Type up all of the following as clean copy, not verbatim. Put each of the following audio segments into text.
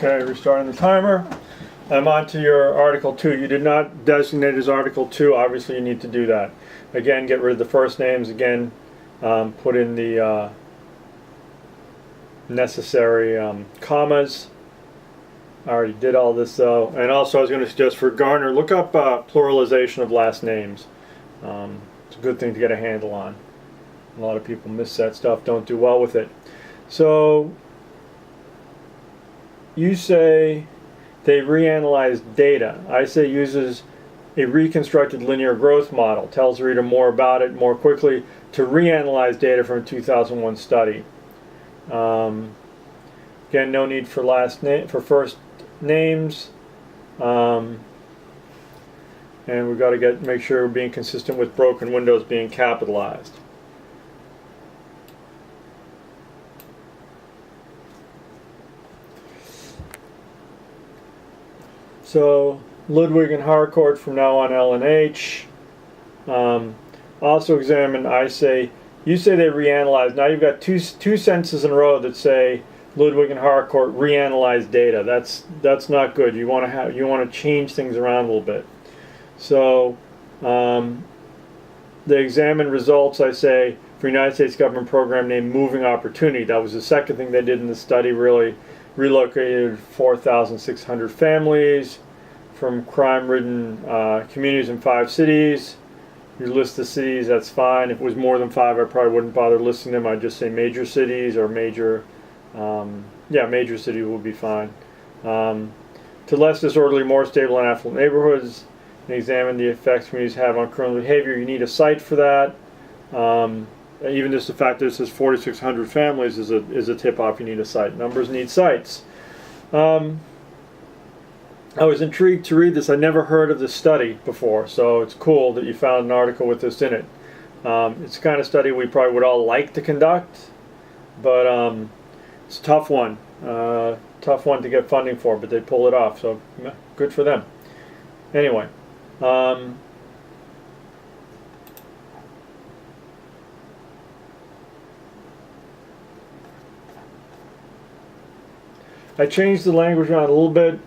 Okay, restarting the timer. I'm on to your Article 2. You did not designate as Article 2. Obviously, you need to do that. Again, get rid of the first names. Again, put in the necessary commas. I already did all this though. And also, I was going to suggest for Garner, look up pluralization of last names. It's a good thing to get a handle on. A lot of people miss that stuff, don't do well with it. So, you say they reanalyze data. I say uses a reconstructed linear growth model. Tells the reader more about it more quickly to reanalyze data from a 2001 study. Again, no need for first names. And we've got to make sure we're being consistent with broken windows being capitalized. So Ludwig and Harcourt from now on L and H. Also examine, you say they reanalyze. Now you've got two sentences in a row that say Ludwig and Harcourt reanalyze data. That's not good. You want to change things around a little bit. So they examine results, I say, for United States government program named Moving Opportunity. That was the second thing they did in the study, really relocated 4,600 families from crime-ridden communities in 5 cities. You list the cities, that's fine. If it was more than 5, I probably wouldn't bother listing them. I'd just say major cities or major city would be fine. To less disorderly, more stable and affluent neighborhoods, and examine the effects communities have on criminal behavior. You need a site for that. Even just the fact that it says 4,600 families is a tip-off. You need a site. Numbers need sites. I was intrigued to read this. I never heard of this study before, so it's cool that you found an article with this in it. It's the kind of study we probably would all like to conduct, but it's a tough one. Tough one to get funding for, but they pull it off, so good for them. Anyway. I changed the language around a little bit.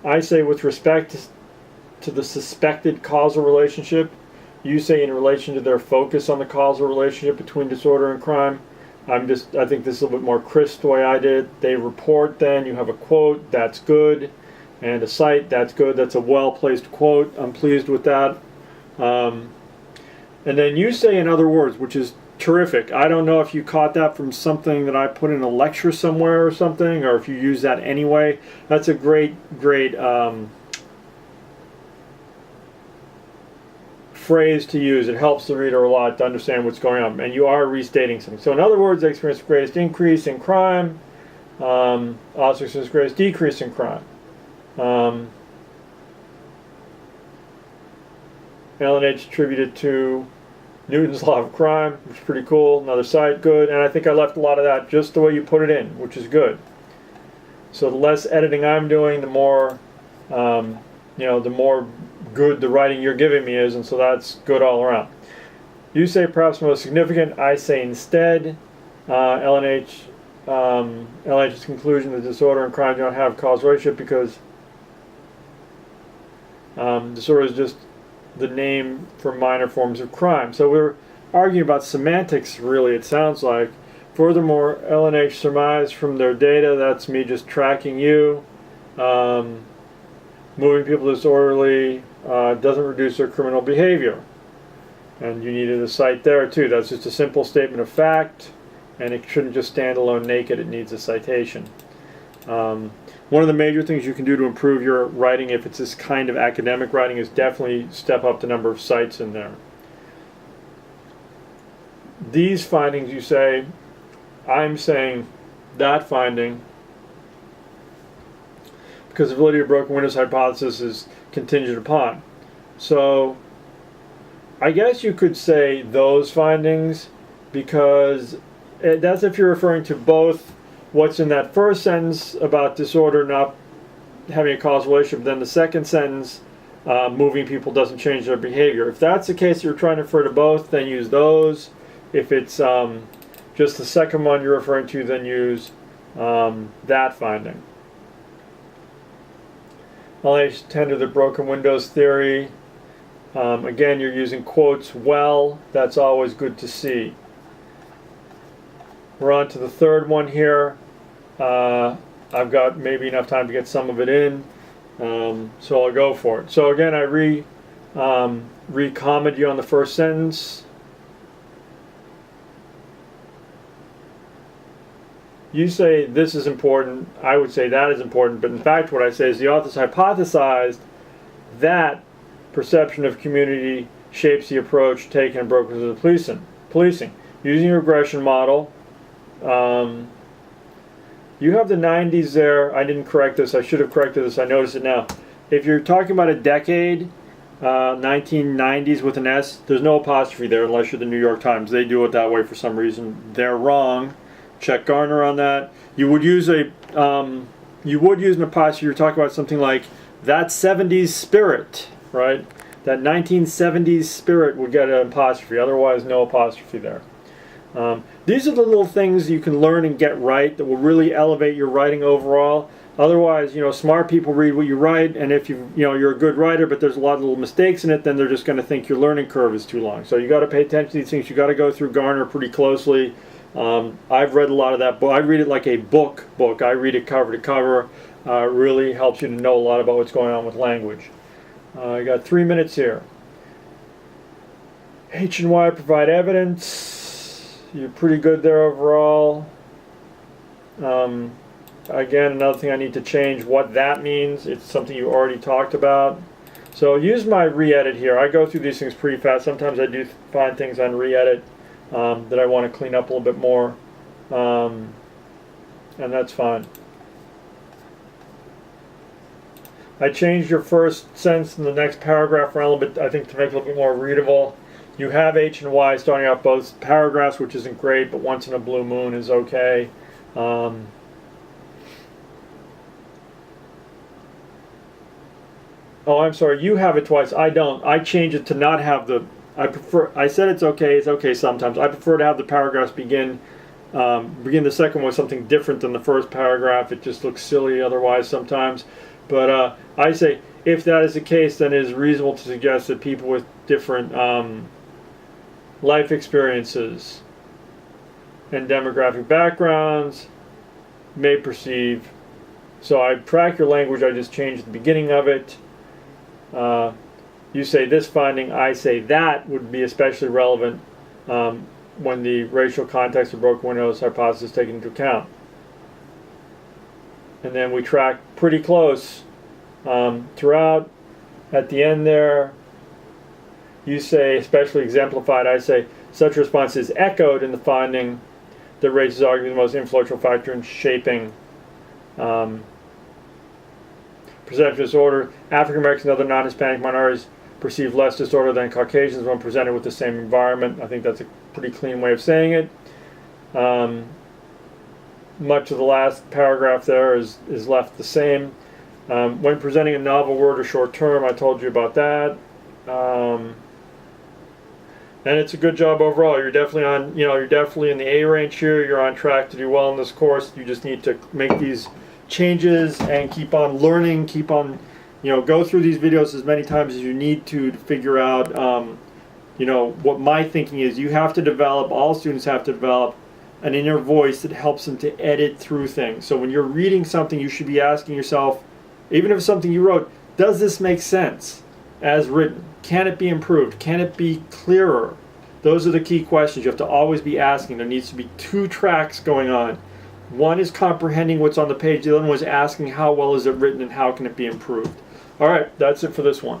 I say with respect to the suspected causal relationship. You say in relation to their focus on the causal relationship between disorder and crime. I think this is a little bit more crisp the way I did. They report then, you have a quote, that's good. And a cite, that's good. That's a well-placed quote. I'm pleased with that. And then you say in other words, which is terrific. I don't know if you caught that from something that I put in a lecture somewhere or something, or if you use that anyway. That's a great phrase to use. It helps the reader a lot to understand what's going on. And you are restating something. So in other words, they experienced the greatest increase in crime. Also experienced the greatest decrease in crime. L&H attributed to Newton's law of crime, which is pretty cool. Another site, good. And I think I left a lot of that just the way you put it in, which is good. So the less editing I'm doing, the more, the more good the writing you're giving me is, and so that's good all around. You say perhaps most significant. I say instead, L&H's conclusion that disorder and crime don't have causal relationship because disorder is just the name for minor forms of crime. So we're arguing about semantics, really, it sounds like. Furthermore, L&H surmised from their data, that's me just tracking you, moving people disorderly doesn't reduce their criminal behavior. And you needed a cite there, too. That's just a simple statement of fact, and it shouldn't just stand alone naked. It needs a citation. One of the major things you can do to improve your writing, if it's this kind of academic writing, is definitely step up the number of cites in there. These findings, you say, I'm saying that finding, because the validity of broken windows hypothesis is contingent upon. So I guess you could say those findings, because that's if you're referring to both what's in that first sentence about disorder not having a causal relationship, then the second sentence, moving people doesn't change their behavior. If that's the case, you're trying to refer to both, then use those. If it's just the second one you're referring to, then use that finding. I'll tend to the broken windows theory. Again, you're using quotes well. That's always good to see. We're on to the third one here. I've got maybe enough time to get some of it in, so I'll go for it. So again, I re-comment you on the first sentence. You say this is important, I would say that is important, but in fact what I say is the authors hypothesized that perception of community shapes the approach taken in Broken to the policing. Using a regression model, you have the 90s there. I didn't correct this. I should have corrected this. I notice it now. If you're talking about a decade, 1990s with an S, there's no apostrophe there unless you're the New York Times. They do it that way for some reason. They're wrong. Check Garner on that. You would use an apostrophe. You're talking about something like that 70s spirit, right? That 1970s spirit would get an apostrophe. Otherwise, no apostrophe there. These are the little things you can learn and get right that will really elevate your writing overall. Otherwise, smart people read what you write, and if you're a good writer, but there's a lot of little mistakes in it, then they're just going to think your learning curve is too long. So you got to pay attention to these things. You got to go through Garner pretty closely. I've read a lot of that book. I read it like a book. I read it cover to cover. It really helps you to know a lot about what's going on with language. I got 3 minutes here. H and Y provide evidence. You're pretty good there overall. Again, another thing I need to change what that means. It's something you already talked about. So use my re-edit here. I go through these things pretty fast. Sometimes I do find things on re-edit that I want to clean up a little bit more. And that's fine. I changed your first sentence in the next paragraph around a little bit, I think, to make it a little bit more readable. You have H and Y starting out both paragraphs, which isn't great, but once in a blue moon is okay. Oh, I'm sorry, you have it twice. I don't. I change it to not have the... I said it's okay sometimes. I prefer to have the paragraphs begin the second one with something different than the first paragraph. It just looks silly otherwise sometimes. But I say, if that is the case, then it is reasonable to suggest that people with different life experiences and demographic backgrounds may perceive. So I track your language. I just changed the beginning of it. You say this finding, I say that would be especially relevant when the racial context of broken windows hypothesis is taken into account. And then we track pretty close throughout. At the end there, you say especially exemplified. I say such response is echoed in the finding that race is arguably the most influential factor in shaping perception disorder. African Americans and other non-Hispanic minorities perceive less disorder than Caucasians when presented with the same environment. I think that's a pretty clean way of saying it. Much of the last paragraph there is left the same. When presenting a novel word or short term, I told you about that. And it's a good job overall. You're definitely on, you're definitely in the A range here. You're on track to do well in this course. You just need to make these changes and keep on learning, keep on, go through these videos as many times as you need to figure out, what my thinking is. You have to develop, all students have to develop an inner voice that helps them to edit through things. So when you're reading something, you should be asking yourself, even if it's something you wrote, does this make sense as written? Can it be improved? Can it be clearer? Those are the key questions you have to always be asking. There needs to be two tracks going on. One is comprehending what's on the page. The other one is asking how well is it written and how can it be improved. All right, that's it for this one.